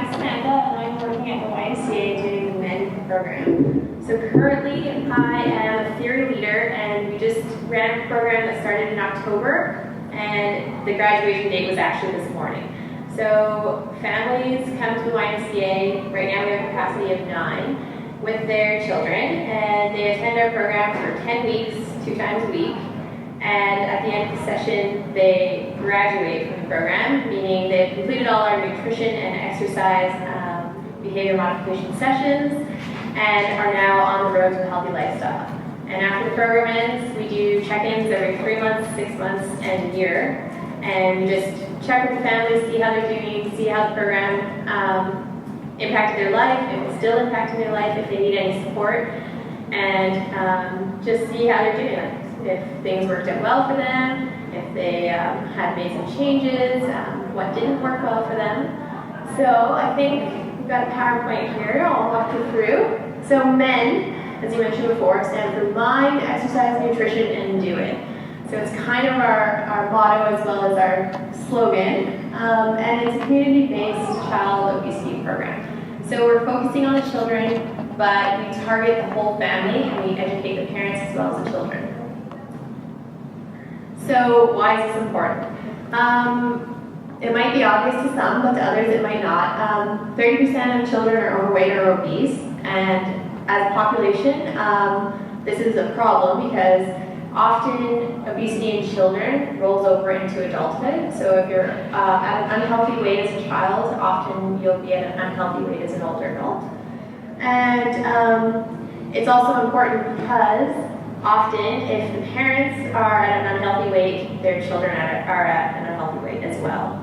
I'm Samantha, and I'm working at the YMCA doing the MEND program. So currently, I am a theory leader, and we just ran a program that started in October, and the graduation date was actually this morning. So families come to the YMCA. Right now we have a capacity of 9 with their children, and they attend our program for 10 weeks, 2 times a week. And at the end of the session, they graduate from the program, meaning they've completed all our nutrition and exercise behavior modification sessions and are now on the road to a healthy lifestyle. And after the program ends, we do check-ins every 3 months, 6 months, and a year. And we just check with the families, see how they're doing, see how the program impacted their life, if it's still impacting their life, if they need any support, and just see how they're doing. If things worked out well for them, if they had made some changes, what didn't work well for them. So I think we've got a PowerPoint here I'll walk you through. So MEND, as you mentioned before, stands for Mind, Exercise, Nutrition, and Do It. So it's kind of our motto as well as our slogan, and it's a community-based child obesity program. So we're focusing on the children, but we target the whole family and we educate the parents as well as the children. So why is this important? It might be obvious to some, but to others it might not. 30% of children are overweight or obese, and as a population, this is a problem because often obesity in children rolls over into adulthood. So if you're at an unhealthy weight as a child, often you'll be at an unhealthy weight as an older adult. And it's also important because often, if the parents are at an unhealthy weight, their children are at an unhealthy weight as well.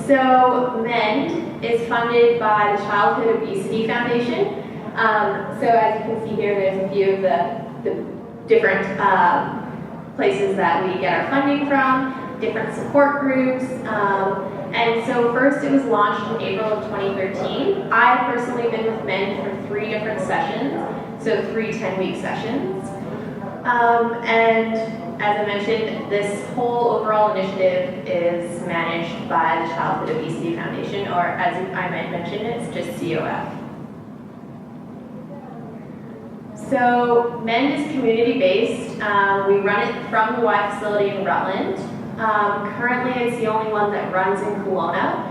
So MEND is funded by the Childhood Obesity Foundation. So as you can see here, there's a few of the different places that we get our funding from, different support groups. And so first it was launched in April of 2013. I've personally been with MEND for 3 different sessions, so 3 10-week sessions. And as I mentioned, this whole overall initiative is managed by the Childhood Obesity Foundation, or as I might mention, it's just COF. So MEND is community-based. We run it from the Y facility in Rutland. Currently, it's the only one that runs in Kelowna,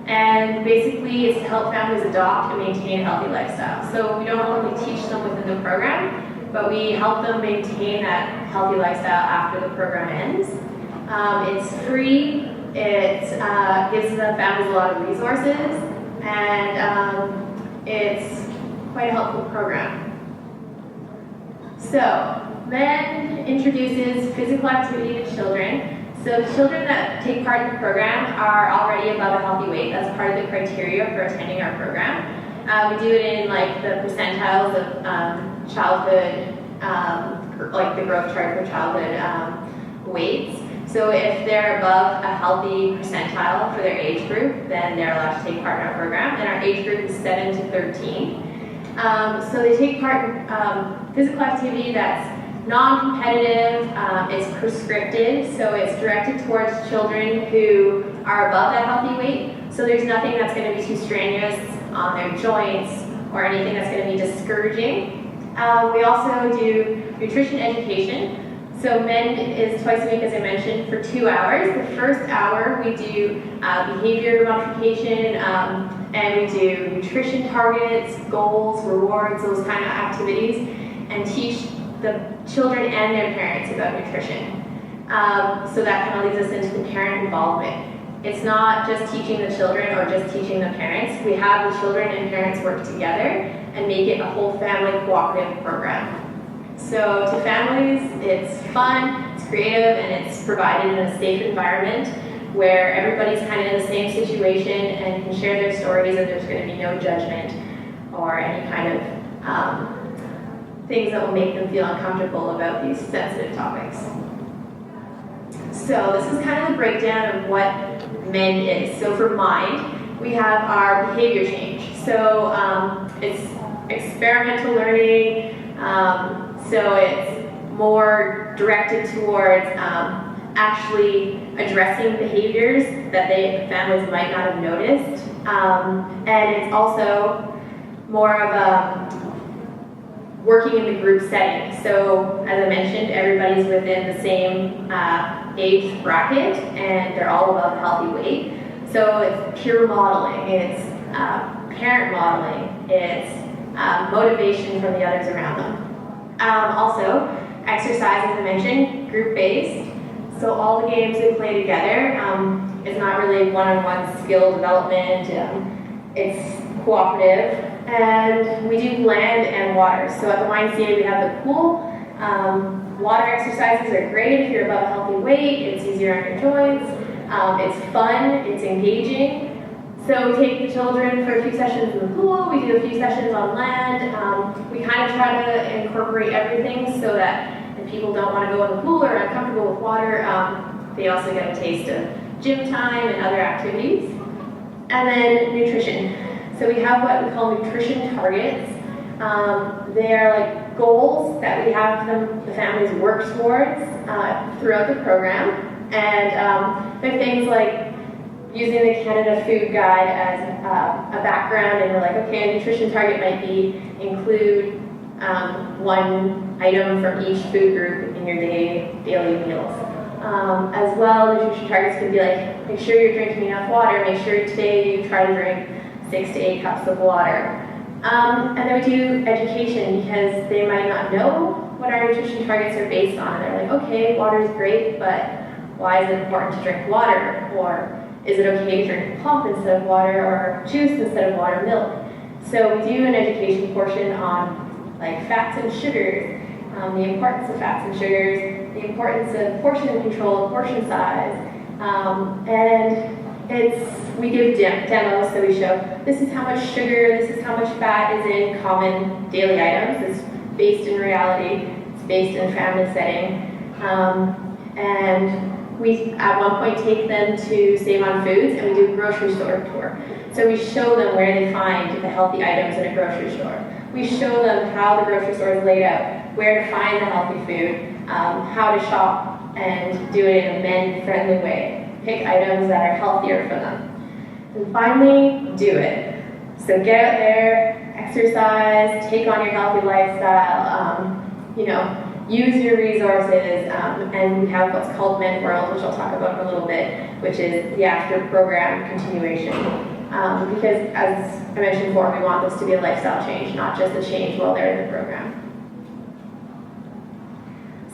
and basically it's to help families adopt and maintain a healthy lifestyle. So we don't only teach them within the program, but we help them maintain that healthy lifestyle after the program ends. It's free, it gives the families a lot of resources, and it's quite a helpful program. So, MEND introduces physical activity to children. So the children that take part in the program are already above a healthy weight. That's part of the criteria for attending our program. We do it in like the percentiles of childhood, like the growth chart for childhood weights. So if they're above a healthy percentile for their age group, then they're allowed to take part in our program. And our age group is 7 to 13. So they take part in physical activity that's non-competitive, it's prescriptive, so it's directed towards children who are above that healthy weight. So there's nothing that's going to be too strenuous on their joints or anything that's going to be discouraging. We also do nutrition education. So MEND is twice a week, as I mentioned, for 2 hours. The first hour we do behavior modification, and we do nutrition targets, goals, rewards, those kind of activities, and teach the children and their parents about nutrition. So that kind of leads us into the parent involvement. It's not just teaching the children or just teaching the parents. We have the children and parents work together and make it a whole family cooperative program. So to families, it's fun, it's creative, and it's provided in a safe environment where everybody's kind of in the same situation and can share their stories, and there's going to be no judgment or any kind of things that will make them feel uncomfortable about these sensitive topics. So this is kind of the breakdown of what MEND is. So for Mind, we have our behavior change. So it's experimental learning, so it's more directed towards actually addressing behaviors that families might not have noticed. And it's also more of a working in the group setting. So as I mentioned, everybody's within the same age bracket and they're all above healthy weight. So it's peer modeling, it's parent modeling, it's motivation from the others around them. Also, exercise, as I mentioned, group-based. So all the games we play together, it's not really one-on-one skill development, it's cooperative. And we do land and water. So at the YMCA we have the pool. Water exercises are great if you're above a healthy weight, it's easier on your joints, it's fun, it's engaging. So we take the children for a few sessions in the pool, we do a few sessions on land. We kind of try to incorporate everything so that if people don't want to go in the pool or are uncomfortable with water, they also get a taste of gym time and other activities. And then nutrition. So we have what we call nutrition targets. They're like goals that we have the families work towards throughout the program. And they're things like using the Canada Food Guide as a background, and we're like, okay, a nutrition target might include one item from each food group in your daily meals. As well, nutrition targets can be like, make sure you're drinking enough water, make sure today you try to drink 6 to 8 cups of water. And then we do education because they might not know what our nutrition targets are based on. They're like, okay, water is great, but why is it important to drink water? Or is it okay to drink pulp instead of water, or juice instead of water, milk? So we do an education portion on like fats and sugars, the importance of fats and sugars, the importance of portion control, portion size, and we give demos, so we show this is how much sugar, this is how much fat is in common daily items. It's based in reality, it's based in family setting, and we at one point take them to Save on Foods and we do a grocery store tour. So we show them where they find the healthy items in a grocery store. We show them how the grocery store is laid out, where to find the healthy food, how to shop and do it in a MEND-friendly way. Pick items that are healthier for them. And finally, do it. So get out there, exercise, take on your healthy lifestyle, use your resources, and we have what's called MEND World, which I'll talk about in a little bit, which is the after program continuation. Because as I mentioned before, we want this to be a lifestyle change, not just a change while they're in the program.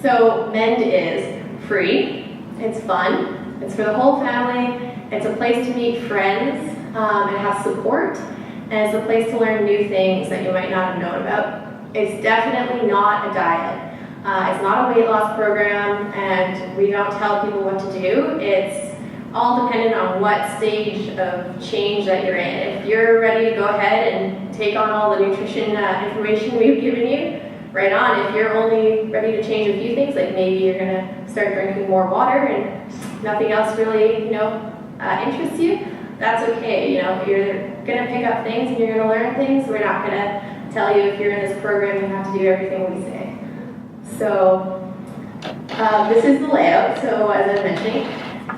So MEND is free, it's fun, it's for the whole family, it's a place to meet friends and have support, and it's a place to learn new things that you might not have known about. It's definitely not a diet. It's not a weight loss program, and we don't tell people what to do. It's all dependent on what stage of change that you're in. If you're ready to go ahead and take on all the nutrition information we've given you, right on. If you're only ready to change a few things, like maybe you're gonna start drinking more water and nothing else really, interests you, that's okay. You're gonna pick up things and you're gonna learn things. We're not gonna tell you if you're in this program you have to do everything we say. So this is the layout. So as I was mentioning,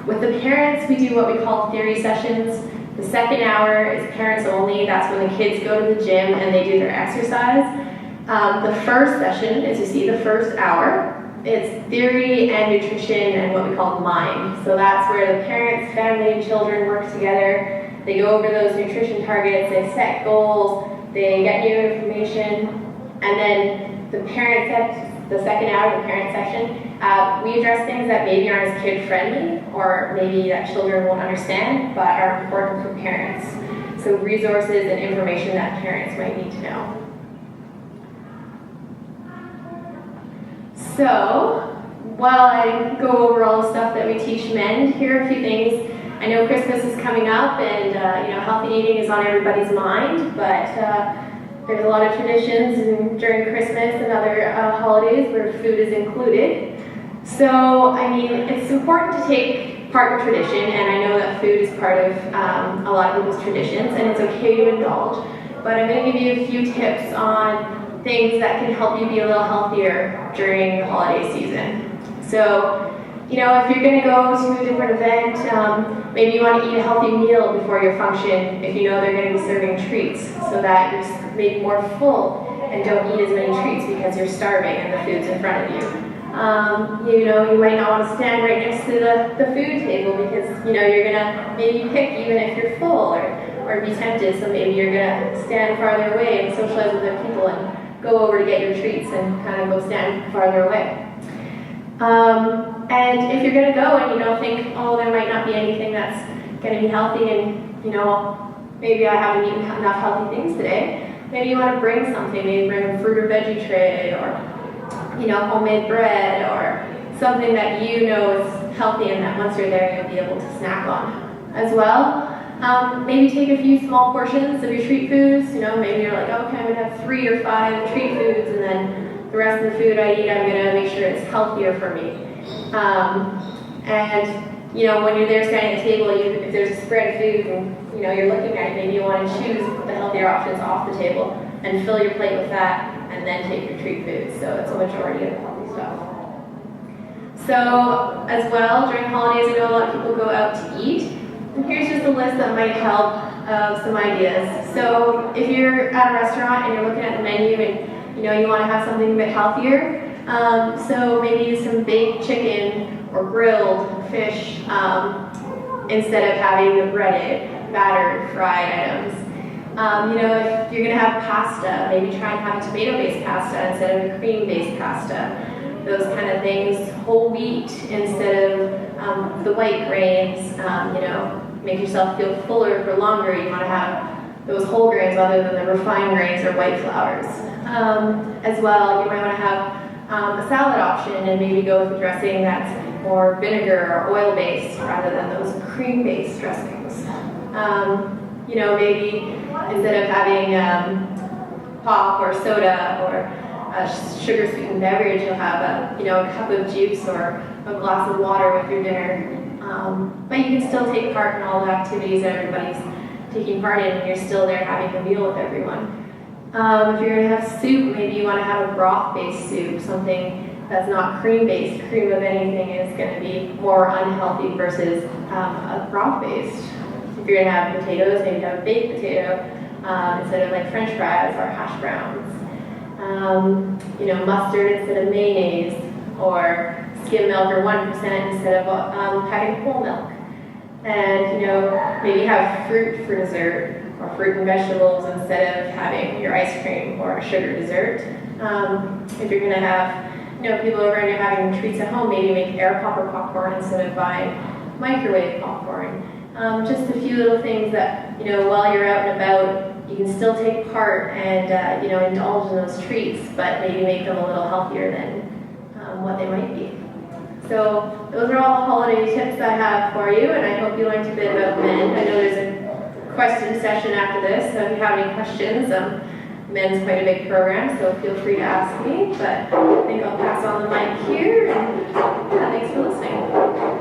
with the parents, we do what we call theory sessions. The second hour is parents only. That's when the kids go to the gym and they do their exercise. The first session, as you see, the first hour, it's theory and nutrition and what we call mind. So that's where the parents, family, and children work together. They go over those nutrition targets, they set goals, they get new information, and then the second hour, the parent section, we address things that maybe aren't as kid-friendly or maybe that children won't understand, but are important for parents. So resources and information that parents might need to know. So, while I go over all the stuff that we teach MEND, here are a few things. I know Christmas is coming up and healthy eating is on everybody's mind, but there's a lot of traditions during Christmas and other holidays where food is included. So, it's important to take part in tradition, and I know that food is part of a lot of people's traditions, and it's okay to indulge. But I'm going to give you a few tips on things that can help you be a little healthier during the holiday season. So, you know, if you're going to go to a different event, maybe you want to eat a healthy meal before your function if you know they're going to be serving treats, so that you're maybe more full and don't eat as many treats because you're starving and the food's in front of you. You know, you might not want to stand right next to the food table because, you know, you're going to maybe pick even if you're full or be tempted, so maybe you're going to stand farther away and socialize with other people and go over to get your treats and kind of go stand farther away. And if you're going to go and you don't think, oh, there might not be anything that's going to be healthy and, you know, maybe I haven't eaten enough healthy things today, maybe you want to bring something, maybe bring a fruit or veggie tray or, you know, homemade bread or something that you know is healthy and that once you're there you'll be able to snack on as well. Maybe take a few small portions of your treat foods. You know, maybe you're like, okay, I'm going to have 3 or 5 treat foods and then the rest of the food I eat, I'm going to make sure it's healthier for me. And, you know, when you're there standing at the table, if there's a spread of food and, you know, you're looking at it, maybe you want to choose the healthier options off the table and fill your plate with that and then take your treat foods, so it's a majority of the healthy stuff. So, as well, during holidays, I know a lot of people go out to eat. And here's just a list that might help of some ideas. So, if you're at a restaurant and you're looking at the menu and, you know, you want to have something a bit healthier, so maybe some baked chicken or grilled fish instead of having the breaded, battered, fried items. You know, if you're going to have pasta, maybe try and have a tomato-based pasta instead of a cream-based pasta. Those kind of things. Whole wheat instead of the white grains. You know, make yourself feel fuller for longer. You want to have those whole grains rather than the refined grains or white flours. As well, you might want to have a salad option and maybe go with a dressing that's more vinegar or oil-based rather than those cream-based dressings. You know, maybe instead of having pop or soda or a sugar-sweetened beverage, you'll have a cup of juice or a glass of water with your dinner. But you can still take part in all the activities that everybody's taking part in, and you're still there having a meal with everyone. If you're going to have soup, maybe you want to have a broth-based soup, something that's not cream-based. Cream of anything is going to be more unhealthy versus a broth-based. If you're going to have potatoes, maybe have a baked potato instead of like French fries or hash browns. You know, mustard instead of mayonnaise, or skim milk or 1% instead of having whole milk. And, you know, maybe have fruit for dessert, or fruit and vegetables instead of having your ice cream or a sugar dessert. If you're going to have, you know, people over and you're having treats at home, maybe make air popper popcorn instead of buying microwave popcorn. Just a few little things that, you know, while you're out and about, you can still take part and, you know, indulge in those treats, but maybe make them a little healthier than what they might be. So those are all the holiday tips I have for you, and I hope you learned a bit about MEND. I know there's a question session after this, so if you have any questions, MEND's quite a big program, so feel free to ask me, but I think I'll pass on the mic here, and yeah, thanks for listening.